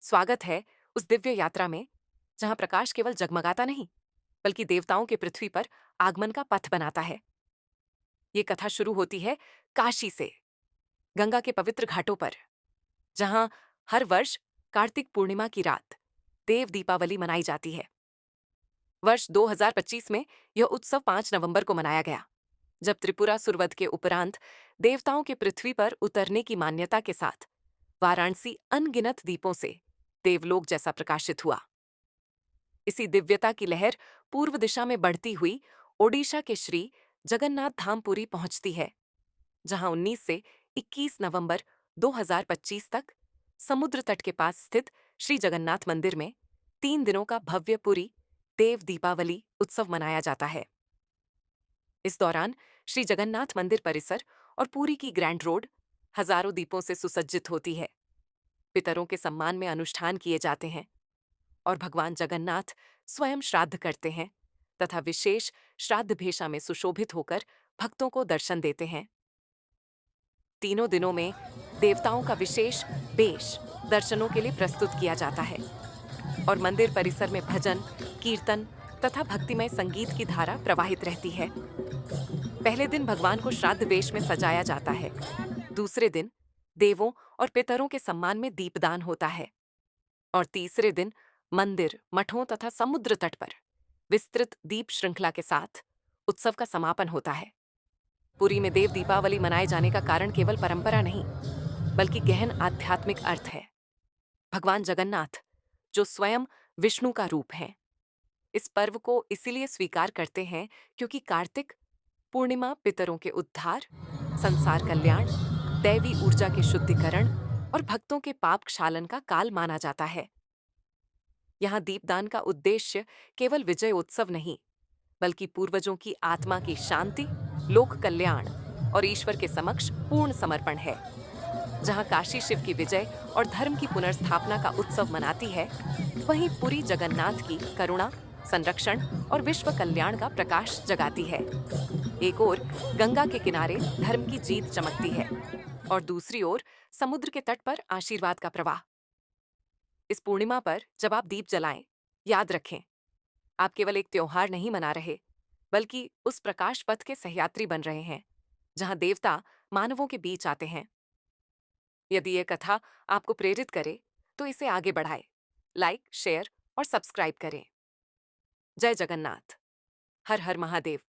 स्वागत है उस दिव्य यात्रा में जहां प्रकाश केवल जगमगाता नहीं बल्कि देवताओं के पृथ्वी पर आगमन का पथ बनाता है। ये कथा शुरू होती है काशी से, गंगा के पवित्र घाटों पर, जहां हर वर्ष कार्तिक पूर्णिमा की रात देव दीपावली मनाई जाती है। वर्ष 2025 में यह उत्सव 5 नवंबर को मनाया गया, जब त्रिपुरा सुरवध के उपरांत देवताओं के पृथ्वी पर उतरने की मान्यता के साथ वाराणसी अनगिनत दीपों से देवलोक जैसा प्रकाशित हुआ। इसी दिव्यता की लहर पूर्व दिशा में बढ़ती हुई ओडिशा के श्री जगन्नाथ धामपुरी पहुंचती है, जहां 19 से 21 नवंबर 2025 तक समुद्र तट के पास स्थित श्री जगन्नाथ मंदिर में 3 दिनों का भव्य पुरी देव दीपावली उत्सव मनाया जाता है। इस दौरान श्री जगन्नाथ मंदिर परिसर और पुरी की ग्रैंड रोड हजारों दीपों से सुसज्जित होती है। पितरों के सम्मान में अनुष्ठान किए जाते हैं और भगवान जगन्नाथ स्वयं श्राद्ध करते हैं तथा विशेष श्राद्ध भेषा में सुशोभित होकर भक्तों को दर्शन देते हैं। तीनों दिनों में देवताओं का विशेष वेश दर्शनों के लिए प्रस्तुत किया जाता है और मंदिर परिसर में भजन, कीर्तन तथा भक्तिमय संगीत की धारा प्रवाहित रहती है। पहले दिन भगवान को श्राद्ध वेश में सजाया जाता है। दूसरे दिन देवों और पितरों के सम्मान में दीपदान होता है और तीसरे दिन मंदिर, मठों तथा समुद्र तट पर विस्तृत दीप श्रृंखला के साथ उत्सव का समापन होता है। पुरी में देव दीपावली मनाए जाने का कारण केवल परंपरा नहीं, बल्कि गहन आध्यात्मिक अर्थ है। भगवान जगन्नाथ, जो स्वयं विष्णु का रूप हैं, इस पर्व को इसीलिए स्वीकार करते हैं क्योंकि कार्तिक पूर्णिमा पितरों के उद्धार, संसार कल्याण, दैवी ऊर्जा के शुद्धिकरण और भक्तों के पाप क्षालन का काल माना जाता है। यहाँ दीपदान का उद्देश्य केवल विजय उत्सव नहीं, बल्कि पूर्वजों की आत्मा की शांति, लोक कल्याण और ईश्वर के समक्ष पूर्ण समर्पण है। जहाँ काशी शिव की विजय और धर्म की पुनर्स्थापना का उत्सव मनाती है, वहीं पुरी जगन्नाथ की करुणा, संरक्षण और विश्व कल्याण का प्रकाश जगाती है। एक ओर गंगा के किनारे धर्म की जीत चमकती है और दूसरी ओर समुद्र के तट पर आशीर्वाद का प्रवाह। इस पूर्णिमा पर जब आप दीप जलाएं, याद रखें, आप केवल एक त्योहार नहीं मना रहे, बल्कि उस प्रकाश पथ के सहयात्री बन रहे हैं, जहां देवता मानवों के बीच आते हैं। यदि यह कथा आपको प्रेरित करे, तो इसे आगे बढ़ाएं, लाइक, शेयर और सब्सक्राइब करें। जय जगन्नाथ। हर हर महादेव।